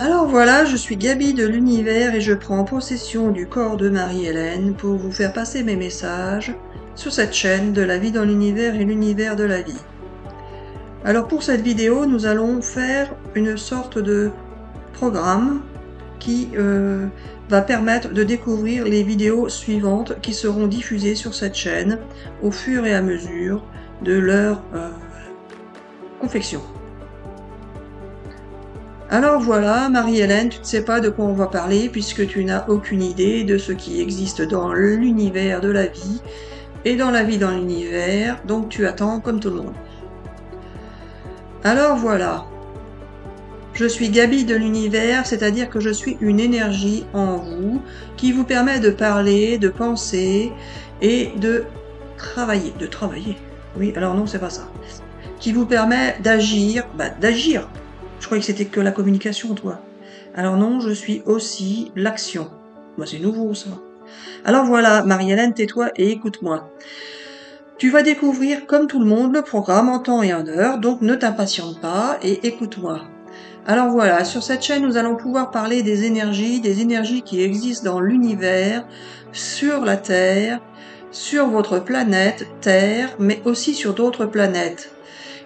Alors voilà, je suis Gaby de l'univers et je prends possession du corps de Marie-Hélène pour vous faire passer mes messages sur cette chaîne de la vie dans l'univers et l'univers de la vie. Alors pour cette vidéo, nous allons faire une sorte de programme qui va permettre de découvrir les vidéos suivantes qui seront diffusées sur cette chaîne au fur et à mesure de leur confection. Alors voilà, Marie-Hélène, tu ne sais pas de quoi on va parler puisque tu n'as aucune idée de ce qui existe dans l'univers de la vie et dans la vie dans l'univers, donc tu attends comme tout le monde. Alors voilà, je suis Gaby de l'univers, c'est-à-dire que je suis une énergie en vous qui vous permet de parler, de penser et de travailler. De travailler. Oui, alors non, c'est pas ça. Qui vous permet d'agir, d'agir. Je croyais que c'était que la communication, toi. Alors non, je suis aussi l'action. Moi, c'est nouveau, ça. Alors voilà, Marie-Hélène, tais-toi et écoute-moi. Tu vas découvrir, comme tout le monde, le programme en temps et en heure, donc ne t'impatiente pas et écoute-moi. Alors voilà, sur cette chaîne, nous allons pouvoir parler des énergies qui existent dans l'univers, sur la Terre, sur votre planète Terre, mais aussi sur d'autres planètes.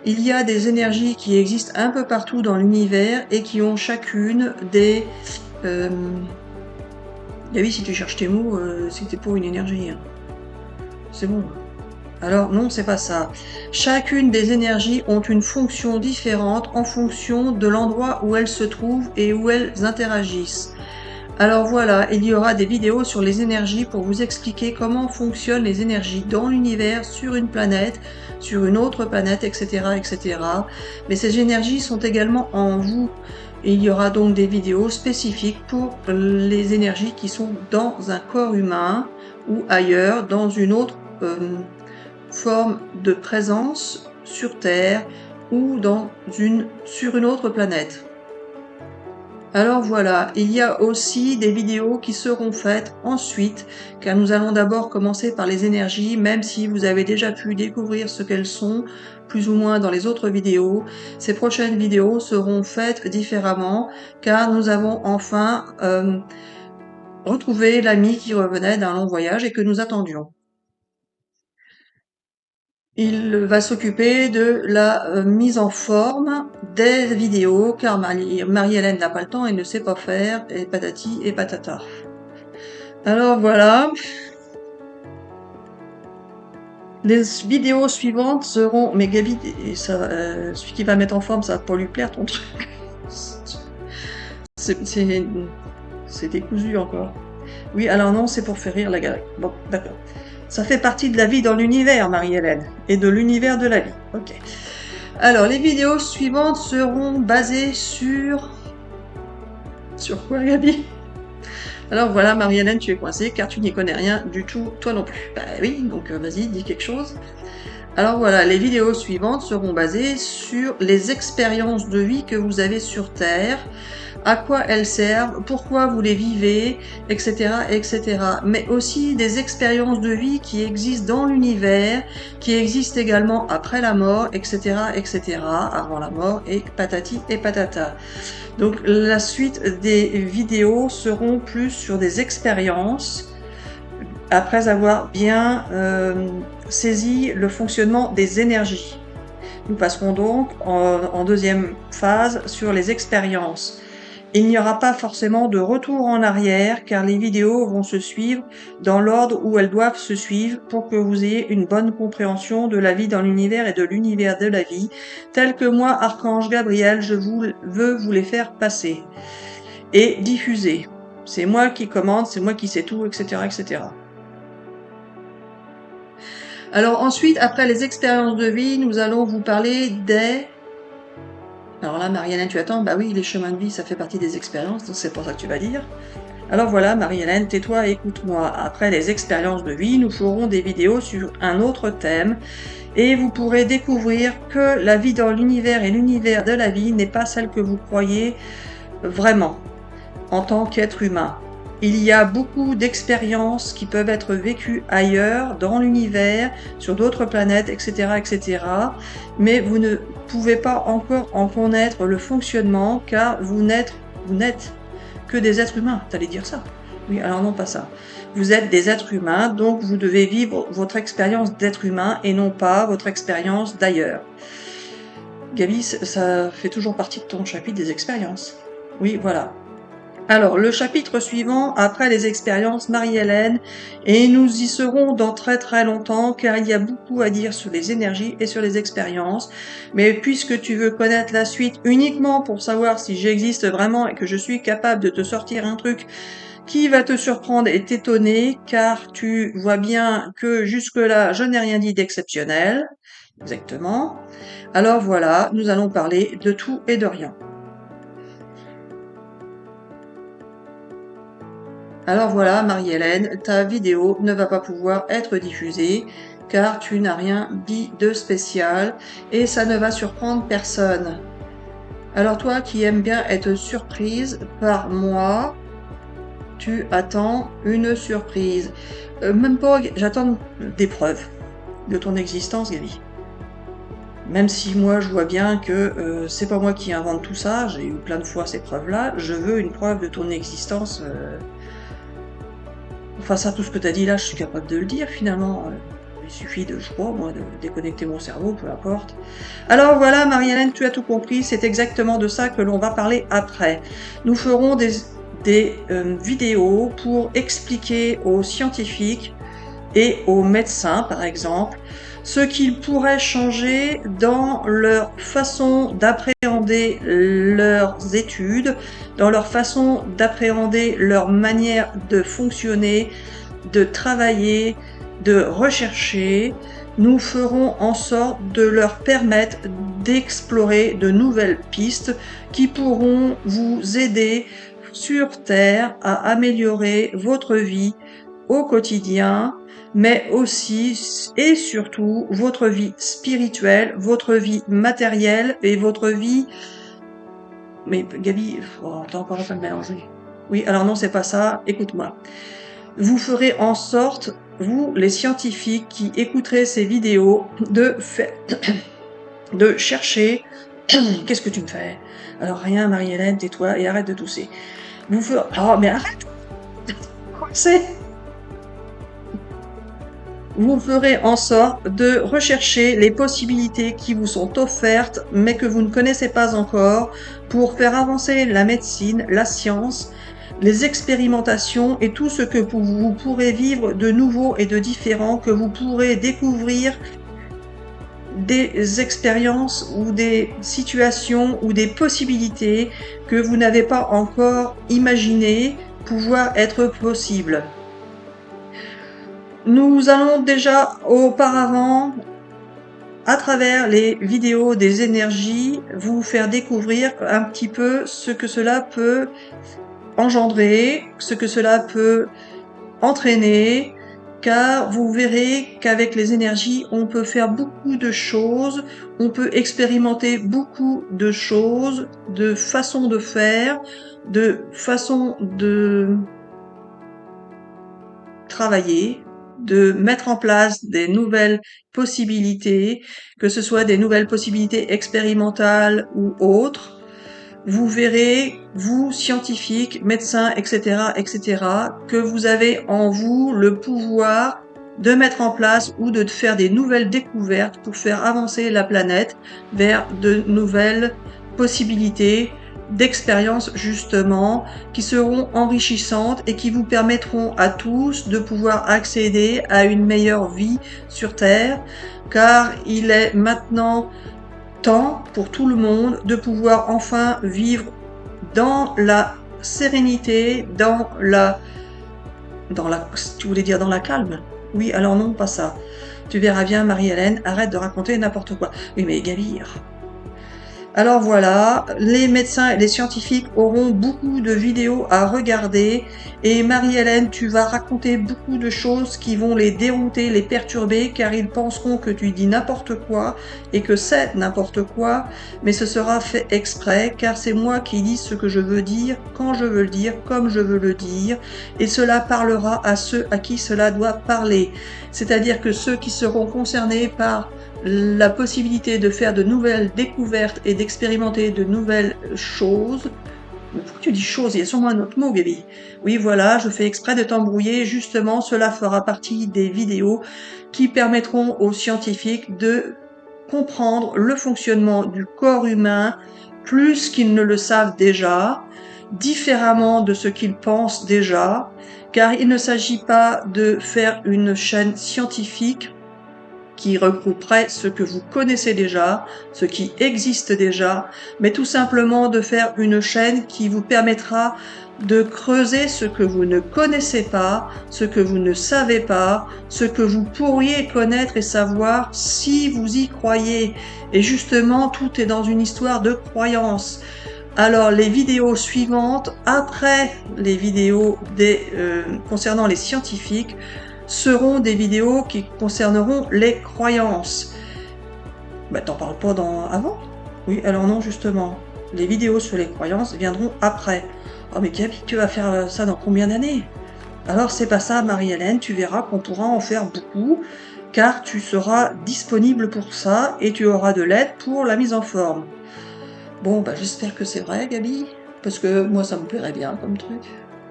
Il y a des énergies qui existent un peu partout dans l'univers et qui ont chacune des... oui, si tu cherches tes mots, c'était pour une énergie. Hein. C'est bon. Alors non, c'est pas ça. Chacune des énergies ont une fonction différente en fonction de l'endroit où elles se trouvent et où elles interagissent. Alors voilà, il y aura des vidéos sur les énergies pour vous expliquer comment fonctionnent les énergies dans l'univers, sur une planète, sur une autre planète, etc., etc. Mais ces énergies sont également en vous. Et il y aura donc des vidéos spécifiques pour les énergies qui sont dans un corps humain ou ailleurs, dans une autre forme de présence sur Terre ou sur une autre planète. Alors voilà, il y a aussi des vidéos qui seront faites ensuite, car nous allons d'abord commencer par les énergies, même si vous avez déjà pu découvrir ce qu'elles sont, plus ou moins dans les autres vidéos. Ces prochaines vidéos seront faites différemment, car nous avons enfin retrouvé l'ami qui revenait d'un long voyage et que nous attendions. Il va s'occuper de la mise en forme des vidéos, car Marie-Hélène n'a pas le temps et ne sait pas faire, et patati et patata. Alors voilà. Les vidéos suivantes seront... Mais Gaby, celui qui va mettre en forme, ça va pas lui plaire ton truc. C'est décousu encore. Oui, alors non, c'est pour faire rire la galerie. Bon, d'accord. Ça fait partie de la vie dans l'univers, Marie-Hélène, et de l'univers de la vie. Ok. Alors, les vidéos suivantes seront basées sur... Sur quoi, Gaby? Alors voilà, Marie-Hélène, tu es coincée, car tu n'y connais rien du tout, toi non plus. Bah oui, donc vas-y, dis quelque chose. Alors voilà, les vidéos suivantes seront basées sur les expériences de vie que vous avez sur Terre, à quoi elles servent, pourquoi vous les vivez, etc., etc. Mais aussi des expériences de vie qui existent dans l'univers, qui existent également après la mort, etc., etc., avant la mort, et patati et patata. Donc la suite des vidéos seront plus sur des expériences, après avoir bien saisi le fonctionnement des énergies. Nous passerons donc en deuxième phase sur les expériences. Il n'y aura pas forcément de retour en arrière car les vidéos vont se suivre dans l'ordre où elles doivent se suivre pour que vous ayez une bonne compréhension de la vie dans l'univers et de l'univers de la vie, tel que moi, Archange Gabriel, je veux vous les faire passer et diffuser. C'est moi qui commande, c'est moi qui sais tout, etc., etc. Alors ensuite, après les expériences de vie, nous allons vous parler des... Alors là, Marie-Hélène, tu attends? Bah oui, les chemins de vie, ça fait partie des expériences, donc c'est pour ça que tu vas dire. Alors voilà, Marie-Hélène, tais-toi et écoute-moi. Après les expériences de vie, nous ferons des vidéos sur un autre thème et vous pourrez découvrir que la vie dans l'univers et l'univers de la vie n'est pas celle que vous croyez vraiment en tant qu'être humain. Il y a beaucoup d'expériences qui peuvent être vécues ailleurs, dans l'univers, sur d'autres planètes, etc., etc. Mais vous ne pouvez pas encore en connaître le fonctionnement car vous n'êtes Vous n'êtes que des êtres humains, t'allais dire ça. Oui, alors non, pas ça. Vous êtes des êtres humains, donc vous devez vivre votre expérience d'être humain et non pas votre expérience d'ailleurs. Gabi, ça fait toujours partie de ton chapitre des expériences. Oui, voilà. Alors, le chapitre suivant, après les expériences, Marie-Hélène, et nous y serons dans très très longtemps, car il y a beaucoup à dire sur les énergies et sur les expériences. Mais puisque tu veux connaître la suite uniquement pour savoir si j'existe vraiment et que je suis capable de te sortir un truc qui va te surprendre et t'étonner, car tu vois bien que jusque-là, je n'ai rien dit d'exceptionnel. Exactement. Alors voilà, nous allons parler de tout et de rien. Alors voilà, Marie-Hélène, ta vidéo ne va pas pouvoir être diffusée car tu n'as rien dit de spécial et ça ne va surprendre personne. Alors toi qui aimes bien être surprise par moi, tu attends une surprise. Même pas, j'attends des preuves de ton existence, Gaby. Même si moi je vois bien que c'est pas moi qui invente tout ça, j'ai eu plein de fois ces preuves-là, je veux une preuve de ton existence. Face à tout ce que tu as dit là, je suis capable de le dire finalement. Il suffit de, je crois, moi, de déconnecter mon cerveau, peu importe. Alors voilà, Marie-Hélène, tu as tout compris, c'est exactement de ça que l'on va parler après. Nous ferons des vidéos pour expliquer aux scientifiques et aux médecins, par exemple, ce qu'ils pourraient changer dans leur façon d'appréhender leurs études, dans leur façon d'appréhender leur manière de fonctionner, de travailler, de rechercher. Nous ferons en sorte de leur permettre d'explorer de nouvelles pistes qui pourront vous aider sur Terre à améliorer votre vie au quotidien, mais aussi et surtout votre vie spirituelle, votre vie matérielle et votre vie... Mais Gabi, t'as encore pas de mélanger. Oui, alors non, c'est pas ça, écoute-moi. Vous ferez en sorte, vous, les scientifiques qui écouterez ces vidéos, de chercher... Qu'est-ce que tu me fais? Alors rien, Marie-Hélène, tais-toi et arrête de tousser. Vous ferez... Oh, mais arrête! Quoi c'est? Vous ferez en sorte de rechercher les possibilités qui vous sont offertes, mais que vous ne connaissez pas encore, pour faire avancer la médecine, la science, les expérimentations et tout ce que vous pourrez vivre de nouveau et de différent, que vous pourrez découvrir des expériences ou des situations ou des possibilités que vous n'avez pas encore imaginées pouvoir être possibles. Nous allons déjà auparavant, à travers les vidéos des énergies, vous faire découvrir un petit peu ce que cela peut engendrer, ce que cela peut entraîner, car vous verrez qu'avec les énergies, on peut faire beaucoup de choses, on peut expérimenter beaucoup de choses, de façons de faire, de façons de travailler, de mettre en place des nouvelles possibilités, que ce soit des nouvelles possibilités expérimentales ou autres. Vous verrez, vous, scientifiques, médecins, etc., que vous avez en vous le pouvoir de mettre en place ou de faire des nouvelles découvertes pour faire avancer la planète vers de nouvelles possibilités d'expériences justement qui seront enrichissantes et qui vous permettront à tous de pouvoir accéder à une meilleure vie sur Terre, car il est maintenant temps pour tout le monde de pouvoir enfin vivre dans la sérénité, dans la, tu voulais dire dans la calme? Oui, alors non, pas ça. Tu verras bien, Marie-Hélène, arrête de raconter n'importe quoi. Oui, mais Gabi... Alors voilà, les médecins et les scientifiques auront beaucoup de vidéos à regarder et Marie-Hélène, tu vas raconter beaucoup de choses qui vont les dérouter, les perturber car ils penseront que tu dis n'importe quoi et que c'est n'importe quoi, mais ce sera fait exprès car c'est moi qui dis ce que je veux dire, quand je veux le dire, comme je veux le dire et cela parlera à ceux à qui cela doit parler. C'est-à-dire que ceux qui seront concernés par la possibilité de faire de nouvelles découvertes et d'expérimenter de nouvelles choses Mais pourquoi tu dis chose? Il y a sûrement un autre mot, Gaby. Oui, voilà, je fais exprès de t'embrouiller. Justement, cela fera partie des vidéos qui permettront aux scientifiques de comprendre le fonctionnement du corps humain plus qu'ils ne le savent déjà, différemment de ce qu'ils pensent déjà, car il ne s'agit pas de faire une chaîne scientifique qui regrouperait ce que vous connaissez déjà, ce qui existe déjà, mais tout simplement de faire une chaîne qui vous permettra de creuser ce que vous ne connaissez pas, ce que vous ne savez pas, ce que vous pourriez connaître et savoir si vous y croyez. Et justement, tout est dans une histoire de croyance. Alors, les vidéos suivantes, après les vidéos concernant les scientifiques, seront des vidéos qui concerneront les croyances. Bah, t'en parles pas avant? Oui, alors non, justement. Les vidéos sur les croyances viendront après. Oh, mais Gaby, tu vas faire ça dans combien d'années? Alors, c'est pas ça, Marie-Hélène, tu verras qu'on pourra en faire beaucoup, car tu seras disponible pour ça et tu auras de l'aide pour la mise en forme. Bon, bah, j'espère que c'est vrai, Gaby, parce que moi, ça me plairait bien comme truc.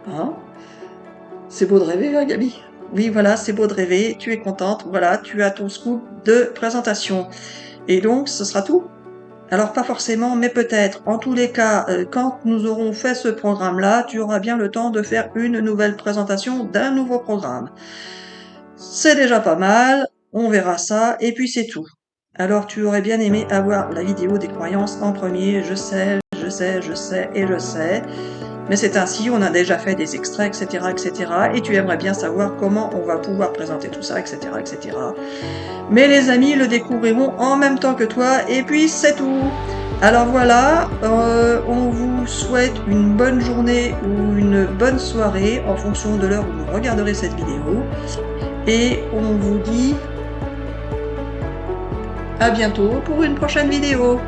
Hein? C'est beau de rêver, hein, Gaby? Oui, voilà, c'est beau de rêver, tu es contente, voilà, tu as ton scoop de présentation. Et donc, ce sera tout? Alors, pas forcément, mais peut-être. En tous les cas, quand nous aurons fait ce programme-là, tu auras bien le temps de faire une nouvelle présentation d'un nouveau programme. C'est déjà pas mal, on verra ça, et puis c'est tout. Alors, tu aurais bien aimé avoir la vidéo des croyances en premier, je sais, et je sais. Mais c'est ainsi, on a déjà fait des extraits, etc., etc. Et tu aimerais bien savoir comment on va pouvoir présenter tout ça, etc., etc. Mais les amis le découvriront en même temps que toi, et puis c'est tout. Alors voilà, on vous souhaite une bonne journée ou une bonne soirée en fonction de l'heure où vous regarderez cette vidéo. Et on vous dit à bientôt pour une prochaine vidéo.